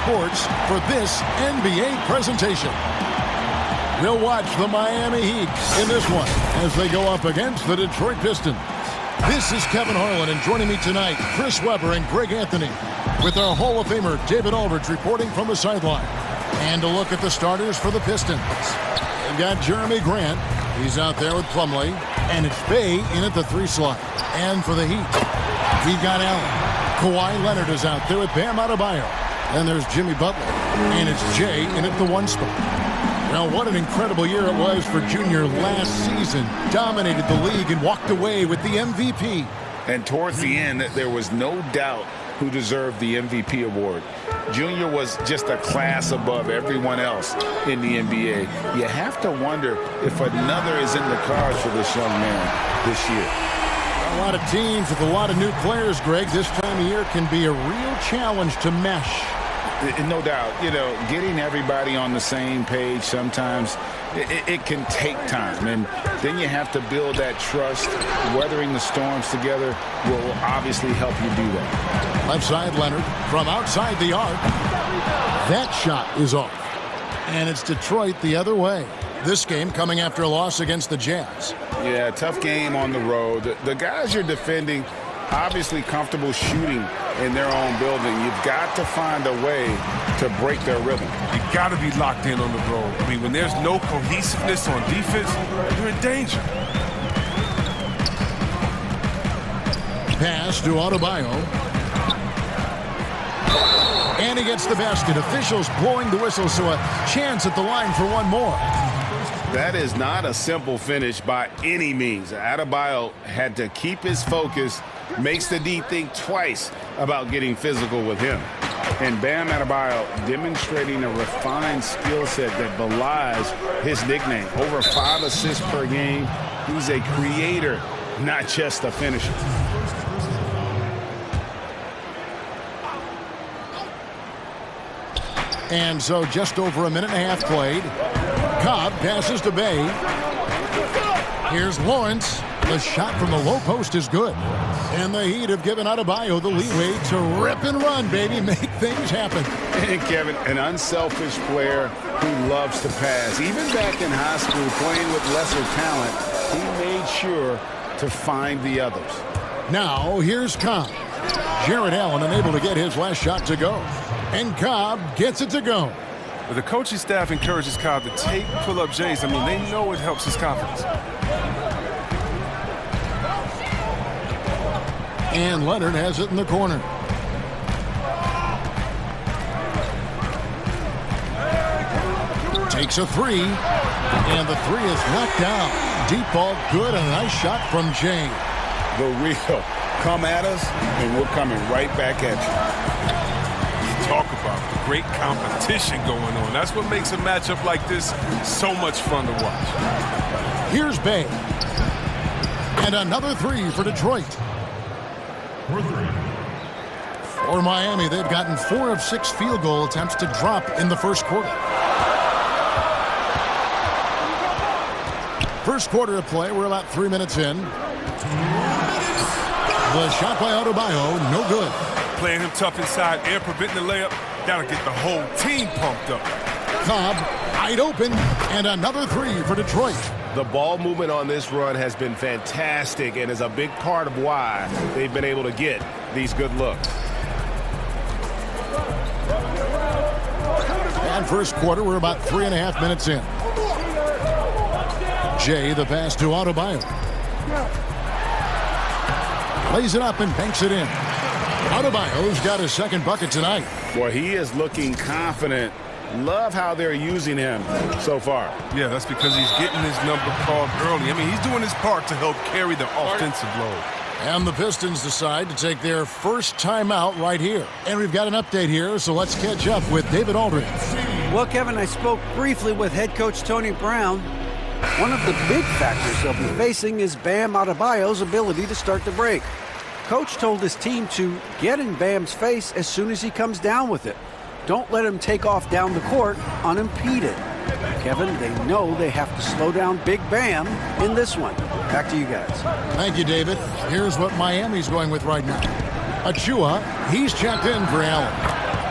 Sports for this NBA presentation. We'll watch the Miami Heat in this one as they go up against the Detroit Pistons. This is Kevin Harlan, and joining me tonight, Chris Webber and Greg Anthony, with our Hall of Famer David Aldridge reporting from the sideline. And a look at the starters for the Pistons. We've got Jeremy Grant. He's out there with Plumlee. And it's Bey in at the 3 slot. And for the Heat, we've got Allen. Kawhi Leonard is out there with Bam Adebayo. And there's Jimmy Butler. And it's Jay in at the 1 spot. Now, what an incredible year it was for Junior last season. Dominated the league and walked away with the MVP. And towards the end, there was no doubt who deserved the MVP award. Junior was just a class above everyone else in the NBA. You have to wonder if another is in the cards for this young man this year. A lot of teams with a lot of new players, Greg, this time of year can be a real challenge to mesh. No doubt, you know, getting everybody on the same page sometimes, it can take time. And then you have to build that trust. Weathering the storms together will obviously help you do that. Left side, Leonard from outside the arc. That shot is off. And it's Detroit the other way. This game coming after a loss against the Jazz. Yeah, tough game on the road. The guys you're defending, obviously comfortable shooting in their own building. You've got to find a way to break their rhythm. You got to be locked in on the road. I mean, when there's no cohesiveness on defense, you're in danger. Pass to Adebayo. And he gets the basket. Officials blowing the whistle, so a chance at the line for one more. That is not a simple finish by any means. Adebayo had to keep his focus, makes the D think twice about getting physical with him. And Bam Adebayo demonstrating a refined skill set that belies his nickname. Over 5 assists per game. He's a creator, not just a finisher. And so just over a minute and a half played. Cobb passes to Bey. Here's Lawrence. The shot from the low post is good. And the Heat have given Adebayo the leeway to rip and run, baby. Make things happen. And Kevin, an unselfish player who loves to pass. Even back in high school, playing with lesser talent, he made sure to find the others. Now, here's Cobb. Jarrett Allen unable to get his last shot to go. And Cobb gets it to go. But the coaching staff encourages Cobb to take pull-up J's. I mean, they know it helps his confidence. And Leonard has it in the corner. Takes a 3. And the 3 is knocked down. Deep ball good, and a nice shot from Jay. The real come at us, and we're coming right back at you. Talk about the great competition going on. That's what makes a matchup like this so much fun to watch. Here's Bey. And another 3 for Detroit. For Miami, they've gotten 4 of 6 field goal attempts to drop in the first quarter. First quarter of play, we're about 3 minutes in. The shot by Adebayo, no good. Playing him tough inside, air preventing the layup. That'll get the whole team pumped up. Cobb, wide open, and another 3 for Detroit. The ball movement on this run has been fantastic and is a big part of why they've been able to get these good looks. And first quarter, we're about 3.5 minutes in. Jay, the pass to Adebayo. Lays it up and banks it in. Adebayo's got his second bucket tonight. Boy, he is looking confident. Love how they're using him so far. Yeah, that's because he's getting his number called early. I mean, he's doing his part to help carry the offensive load. And the Pistons decide to take their first timeout right here. And we've got an update here, so let's catch up with David Aldridge. Well, Kevin, I spoke briefly with head coach Tony Brown. One of the big factors they'll be facing is Bam Adebayo's ability to start the break. Coach told his team to get in Bam's face as soon as he comes down with it. Don't let him take off down the court unimpeded. Kevin, they know they have to slow down Big Bam in this one. Back to you guys. Thank you, David. Here's what Miami's going with right now. Achua, he's checked in for Allen.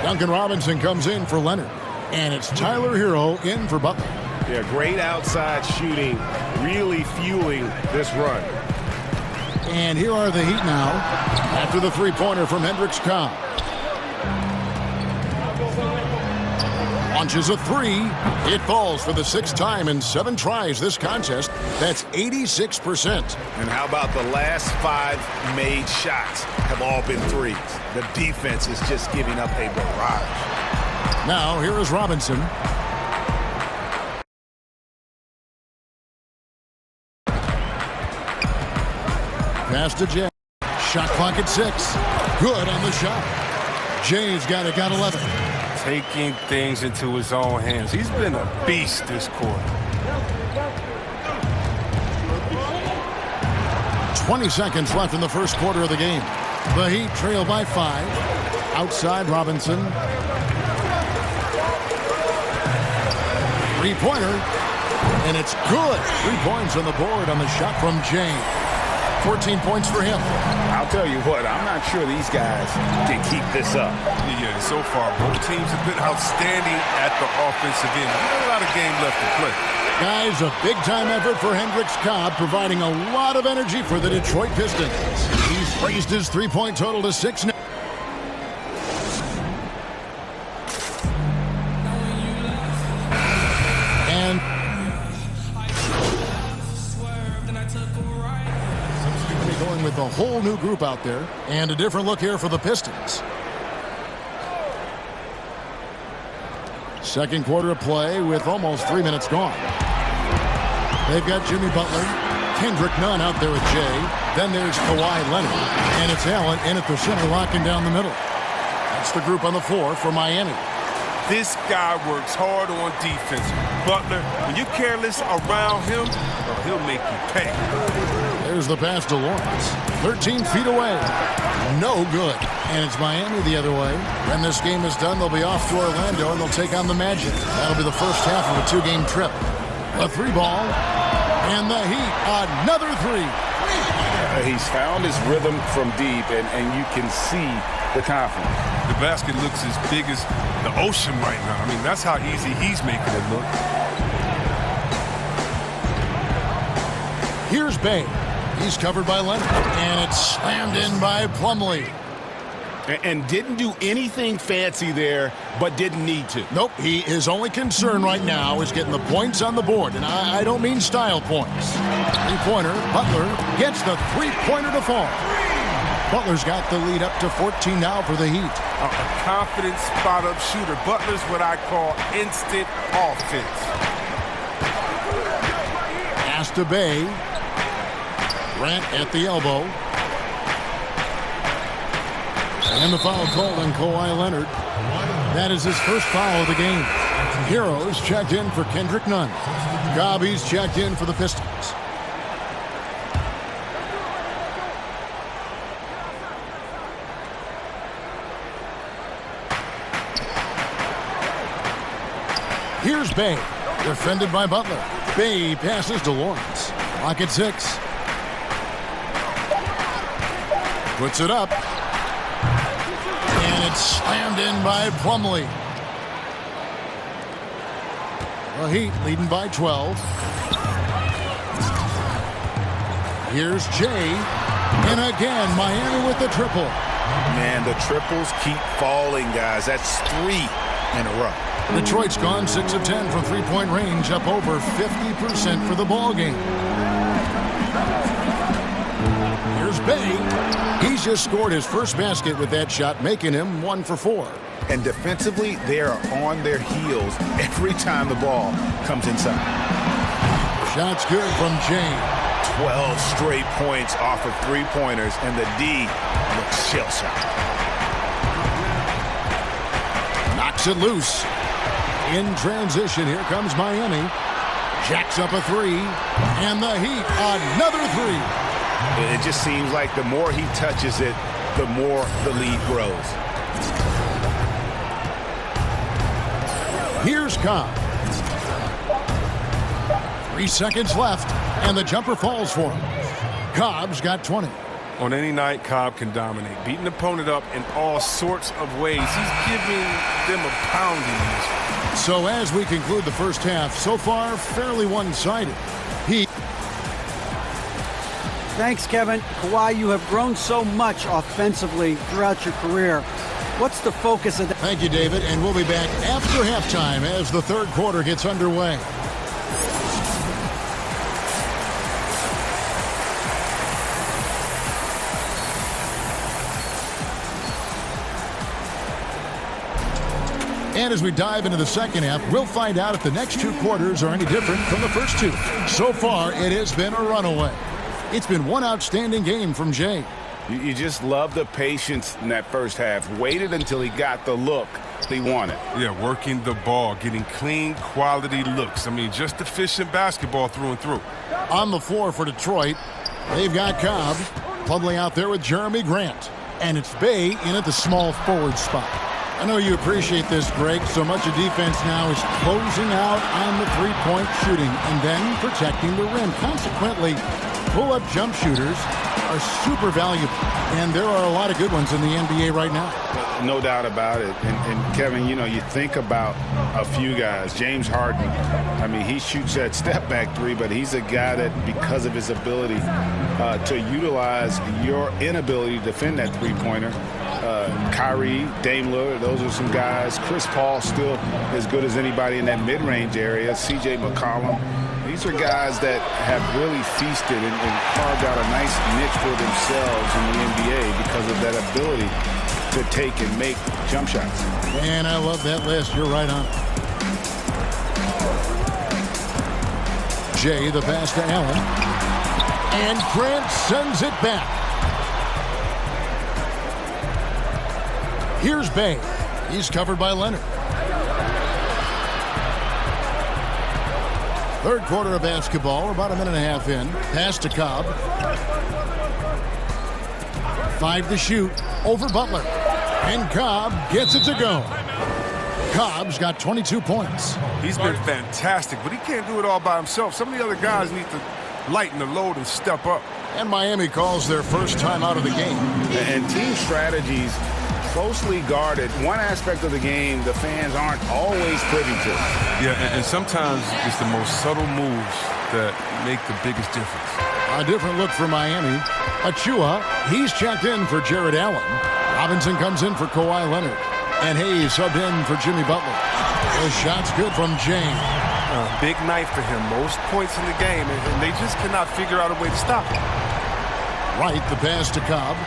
Duncan Robinson comes in for Leonard. And it's Tyler Hero in for Butler. Yeah, great outside shooting, really fueling this run. And here are the Heat now after the three-pointer from Hendricks Cobb. Launches a three. It falls for the sixth time in 7 tries this contest. That's 86%. And how about the last 5 made shots have all been threes? The defense is just giving up a barrage. Now here is Robinson. Pass to Jay. Shot clock at 6. Good on the shot. Jay's got 11. Taking things into his own hands. He's been a beast this quarter. 20 seconds left in the first quarter of the game. The Heat trail by 5. Outside Robinson. Three-pointer. And it's good. 3 points on the board on the shot from Jay. 14 points for him. I'll tell you what, I'm not sure these guys can keep this up. Yeah, so far, both teams have been outstanding at the offensive end. There's a lot of game left to play. Guys, a big-time effort for Hendricks Cobb, providing a lot of energy for the Detroit Pistons. He's raised his three-point total to 6 now. And going with a whole new group out there, and a different look here for the Pistons. Second quarter of play with almost 3 minutes gone. They've got Jimmy Butler, Kendrick Nunn out there with Jay. Then there's Kawhi Leonard, and it's Allen in at the center, locking down the middle. That's the group on the floor for Miami. This guy works hard on defense. Butler, when you're careless around him, well, he'll make you pay. There's the pass to Lawrence. 13 feet away. No good. And it's Miami the other way. When this game is done, they'll be off to Orlando, and they'll take on the Magic. That'll be the first half of a 2-game trip. A 3-ball. And the Heat, another 3. He's found his rhythm from deep, and you can see the confidence. The basket looks as big as the ocean right now. I mean, that's how easy he's making it look. Here's Bay. He's covered by Leonard. And it's slammed in by Plumlee. And didn't do anything fancy there, but didn't need to. Nope, his only concern right now is getting the points on the board. And I don't mean style points. Three-pointer, Butler gets the three-pointer to fall. Butler's got the lead up to 14 now for the Heat. A confident spot-up shooter. Butler's what I call instant offense. Pass to Bay. Grant at the elbow. And the foul called on Kawhi Leonard. That is his first foul of the game. Heroes checked in for Kendrick Nunn. Gobby's checked in for the Pistons. Here's Bay, defended by Butler. Bay passes to Lawrence. Clock at 6. Puts it up. And it's slammed in by Plumlee. The Heat leading by 12. Here's Jay. And again, Miami with the triple. Man, the triples keep falling, guys. That's 3 in a row. Detroit's gone 6 of 10 from three-point range, up over 50% for the ball game. Here's Bay. He's just scored his first basket with that shot, making him 1 for 4. And defensively, they are on their heels every time the ball comes inside. Shot's good from Jay. 12 straight points off of three-pointers, and the D looks shell-shocked. Knocks it loose. In transition, here comes Miami. Jacks up a 3. And the Heat, another 3. It just seems like the more he touches it, the more the lead grows. Here's Cobb. 3 seconds left, and the jumper falls for him. Cobb's got 20. On any night, Cobb can dominate, beating the opponent up in all sorts of ways. He's giving them a pounding in this one. So as we conclude the first half, so far fairly one-sided. Thanks, Kevin. Kawhi, you have grown so much offensively throughout your career. What's the focus of that? Thank you, David, and we'll be back after halftime as the third quarter gets underway. And as we dive into the second half, we'll find out if the next two quarters are any different from the first two. So far, it has been a runaway. It's been one outstanding game from Jay. You just love the patience in that first half. Waited until he got the look he wanted. Yeah, working the ball, getting clean, quality looks. I mean, just efficient basketball through and through. On the floor for Detroit, they've got Cobb bubbling out there with Jeremy Grant. And it's Bay in at the small forward spot. I know you appreciate this, Greg. So much of defense now is closing out on the three-point shooting and then protecting the rim. Consequently, pull-up jump shooters are super valuable, and there are a lot of good ones in the NBA right now. No doubt about it. And Kevin, you know, you think about a few guys. James Harden, I mean, he shoots that step-back three, but he's a guy that, because of his ability to utilize your inability to defend that three-pointer, Kyrie, Dame Lillard, those are some guys. Chris Paul still as good as anybody in that mid-range area. C.J. McCollum. These are guys that have really feasted and carved out a nice niche for themselves in the NBA because of that ability to take and make jump shots. And I love that list. You're right on. Jay, the pass to Allen. And Grant sends it back. Here's Bay. He's covered by Leonard. Third quarter of basketball, about a minute and a half in. Pass to Cobb. 5 to shoot over Butler. And Cobb gets it to go. Cobb's got 22 points. He's been fantastic, but he can't do it all by himself. Some of the other guys need to lighten the load and step up. And Miami calls their first time out of the game. And team strategies closely guarded. One aspect of the game the fans aren't always privy to. Yeah, and sometimes it's the most subtle moves that make the biggest difference. A different look for Miami. Achua, he's checked in for Jared Allen. Robinson comes in for Kawhi Leonard. And Hayes subbed in for Jimmy Butler. The shot's good from James. Big night for him. Most points in the game, and they just cannot figure out a way to stop him. Right, the pass to Cobb.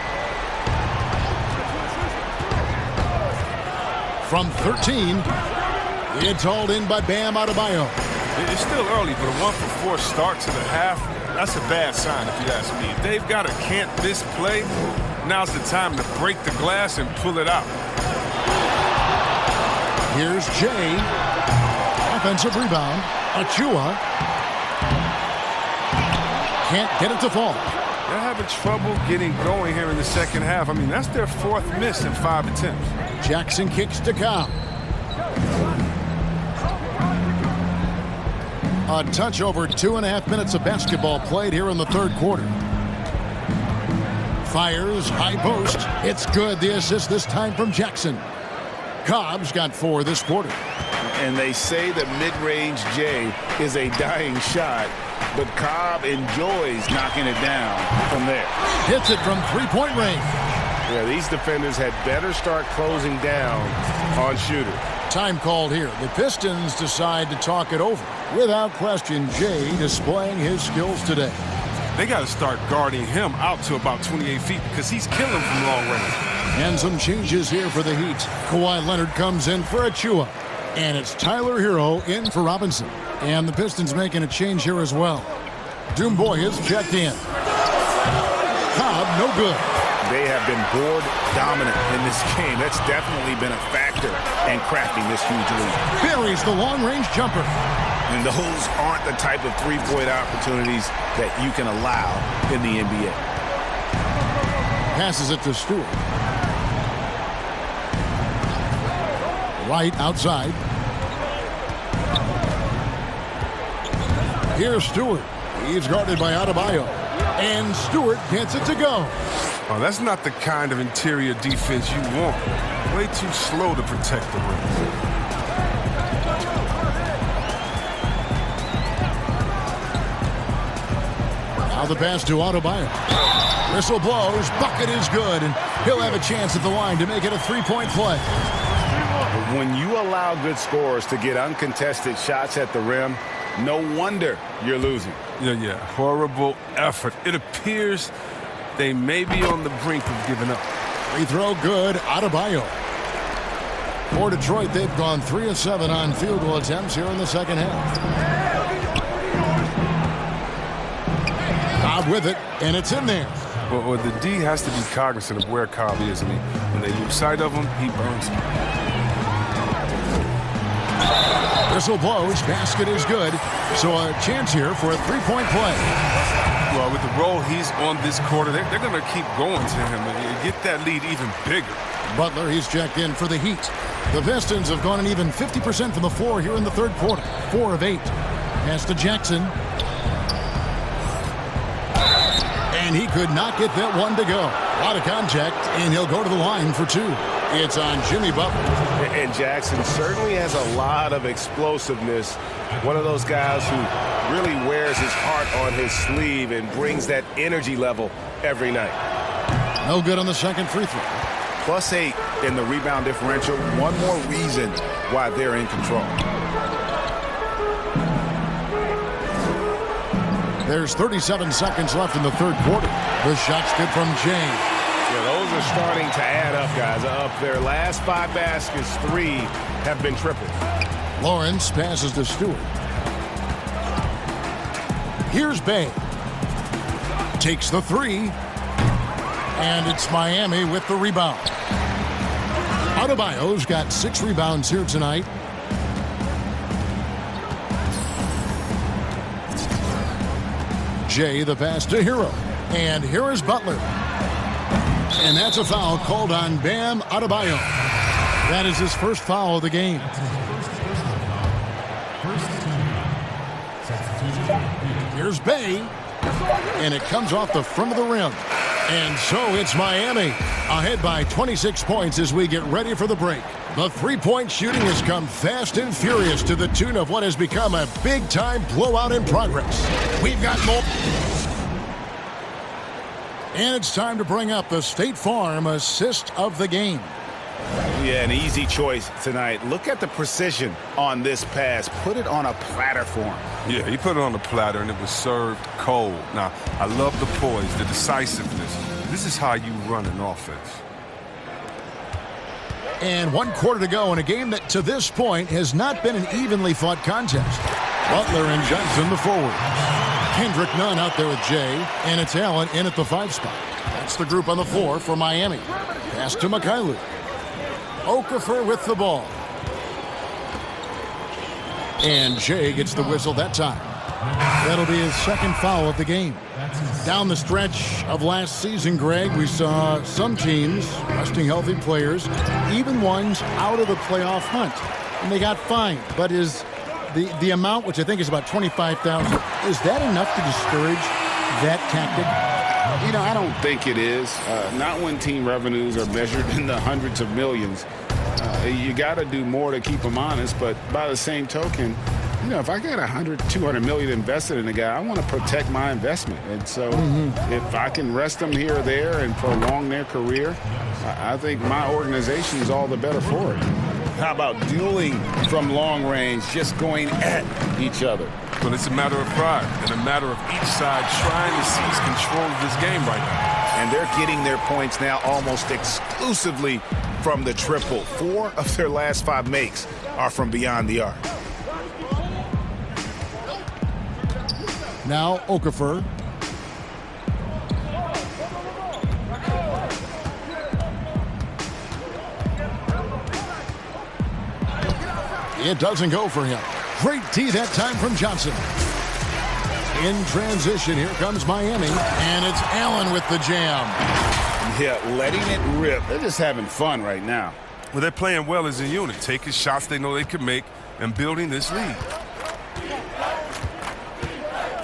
From 13, it's hauled in by Bam Adebayo. It's still early, but a 1-for-4 start to the half, that's a bad sign if you ask me. If they've got a can't-miss play, now's the time to break the glass and pull it out. Here's Jay. Offensive rebound. Achua. Can't get it to fall. They're having trouble getting going here in the second half. I mean, that's their fourth miss in 5 attempts. Jackson kicks to Cobb. A touch over 2.5 minutes of basketball played here in the third quarter. Fires, high post. It's good. The assist this time from Jackson. Cobb's got 4 this quarter. And they say that mid-range Jay is a dying shot, but Cobb enjoys knocking it down from there. Hits it from three-point range. Yeah, these defenders had better start closing down on shooters. Time called here. The Pistons decide to talk it over. Without question, Jay displaying his skills today. They got to start guarding him out to about 28 feet because he's killing from long range. And some changes here for the Heat. Kawhi Leonard comes in for Achua. And it's Tyler Hero in for Robinson. And the Pistons making a change here as well. Doomboy is checked in. Cobb, no good. They have been board dominant in this game. That's definitely been a factor in crafting this huge lead. Buries the long-range jumper. And those aren't the type of three-point opportunities that you can allow in the NBA. Passes it to Stewart. Right outside. Here's Stewart. He's guarded by Adebayo. And Stewart gets it to go. Oh, that's not the kind of interior defense you want. Way too slow to protect the rim. Now the pass to Adebayo. Whistle blows, bucket is good, and he'll have a chance at the line to make it a three-point play. When you allow good scorers to get uncontested shots at the rim, no wonder you're losing. Yeah, horrible effort. It appears they may be on the brink of giving up. Free throw good, Adebayo. For Detroit, they've gone 3 of 7 on field goal attempts here in the second half. Cobb with it, and it's in there. Well, the D has to be cognizant of where Cobb is. I mean, when they lose sight of him, he burns them. Whistle blows, basket is good. So a chance here for a three-point play. Well, with the role he's on this quarter, they're going to keep going to him and get that lead even bigger. Butler, he's checked in for the Heat. The Pistons have gone an even 50% from the floor here in the third quarter. 4 of 8. Pass to Jackson. And he could not get that one to go. A lot of contact, and he'll go to the line for 2. It's on Jimmy Butler. And Jackson certainly has a lot of explosiveness. One of those guys who really wears his heart on his sleeve and brings that energy level every night. No good on the second free throw. +8 in the rebound differential. One more reason why they're in control. There's 37 seconds left in the third quarter. The shot's good from Jay. Yeah, those are starting to add up, guys. Up their last 5 baskets, 3 have been triples. Lawrence passes to Stewart. Here's Bay. Takes the 3. And it's Miami with the rebound. Adebayo's got 6 rebounds here tonight. Jay, the pass to Hero. And here is Butler. And that's a foul called on Bam Adebayo. That is his first foul of the game. Here's Bay. And it comes off the front of the rim. And so it's Miami ahead by 26 points as we get ready for the break. The three-point shooting has come fast and furious to the tune of what has become a big-time blowout in progress. We've got more. And it's time to bring up the State Farm assist of the game. Yeah, an easy choice tonight. Look at the precision on this pass. Put it on a platter for him. Yeah, he put it on the platter, and it was served cold. Now, I love the poise, the decisiveness. This is how you run an offense. And 1 quarter to go in a game that, to this point, has not been an evenly fought contest. Butler and Johnson, the forwards. Kendrick Nunn out there with Jay, and it's Allen in at the 5 spot. That's the group on the floor for Miami. Pass to Mikhailuk. Okafor with the ball. And Jay gets the whistle that time. That'll be his second foul of the game. Down the stretch of last season, Greg, we saw some teams resting healthy players, even ones out of the playoff hunt, and they got fined. But is the amount, which I think is about $25,000, is that enough to discourage that tactic? You know, I don't think it is. Not when team revenues are measured in the hundreds of millions. You got to do more to keep them honest, but by the same token, you know, if I got $200 million invested in a guy, I want to protect my investment. And so if I can rest them here or there and prolong their career, I think my organization is all the better for it. How about dueling from long range, just going at each other? But it's a matter of pride and a matter of each side trying to seize control of this game right now. And they're getting their points now almost exclusively from the triple. 4 of their last 5 makes are from beyond the arc. Now Okafor. It doesn't go for him. Great D that time from Johnson. In transition, here comes Miami, and it's Allen with the jam. Yeah, letting it rip. They're just having fun right now. Well, they're playing well as a unit, taking shots they know they can make and building this lead.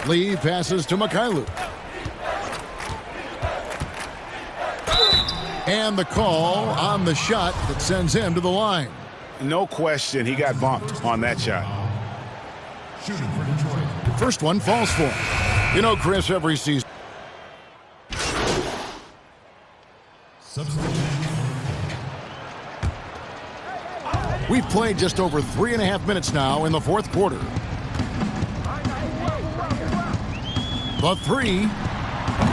Lee passes to Mikhailuk. And the call on the shot that sends him to the line. No question, he got bumped on that shot. First one falls for him. You know, Chris, every season. We've played just over 3.5 minutes now in the fourth quarter. The three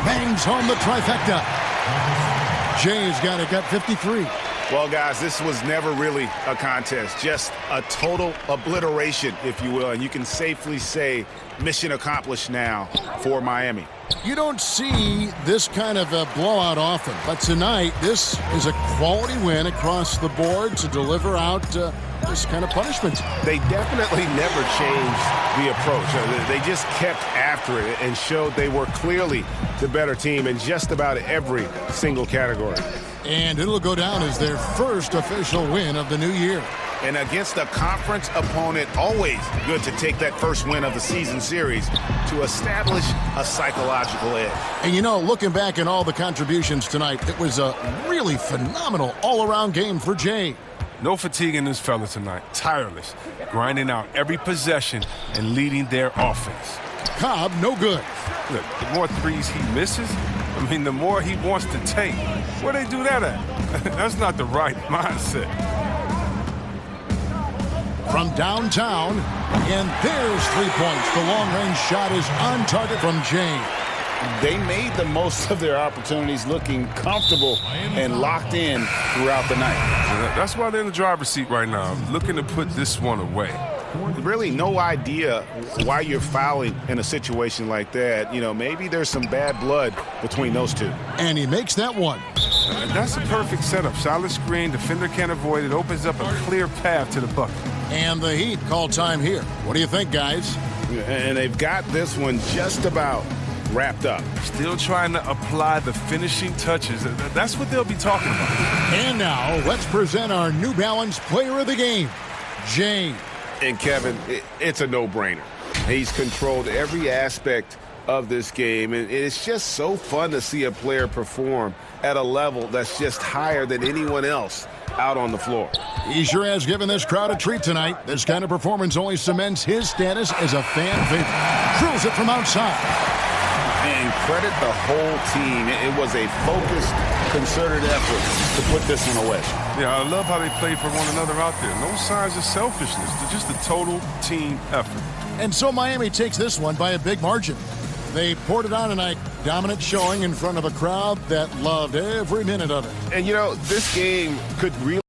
bangs home the trifecta. Jay's got it at 53. Well, guys, this was never really a contest, just a total obliteration, if you will, and you can safely say mission accomplished now for Miami. You don't see this kind of a blowout often, but tonight this is a quality win across the board to deliver out this kind of punishment. They definitely never changed the approach. They just kept after it and showed they were clearly the better team in just about every single category. And it'll go down as their first official win of the new year. And against a conference opponent, always good to take that first win of the season series to establish a psychological edge. And you know, looking back at all the contributions tonight, it was a really phenomenal all-around game for Jay. No fatigue in this fella tonight. Tireless, grinding out every possession and leading their offense. Cobb, no good. Look, the more threes he misses, the more he wants to take. Where they do that at? That's not the right mindset. From downtown, and there's 3 points. The long-range shot is on target from Jay. They made the most of their opportunities, looking comfortable and locked in throughout the night. That's why they're in the driver's seat right now, looking to put this one away. Really no idea why you're fouling in a situation like that. You know, maybe there's some bad blood between those two. And he makes that one. That's a perfect setup. Solid screen, defender can't avoid it, opens up a clear path to the bucket. And the Heat call time here. What do you think, guys? And they've got this one just about wrapped up. Still trying to apply the finishing touches. That's what they'll be talking about. And now, let's present our New Balance Player of the Game, Jay. And Kevin, it's a no-brainer. He's controlled every aspect of this game, and it's just so fun to see a player perform at a level that's just higher than anyone else out on the floor. He sure has given this crowd a treat tonight. This kind of performance only cements his status as a fan favorite. Drills it from outside. And credit the whole team. It was a focused, concerted effort to put this one away. Yeah, I love how they played for one another out there. No signs of selfishness. Just a total team effort. And so Miami takes this one by a big margin. They poured it on tonight. Dominant showing in front of a crowd that loved every minute of it. And, you know, this game could really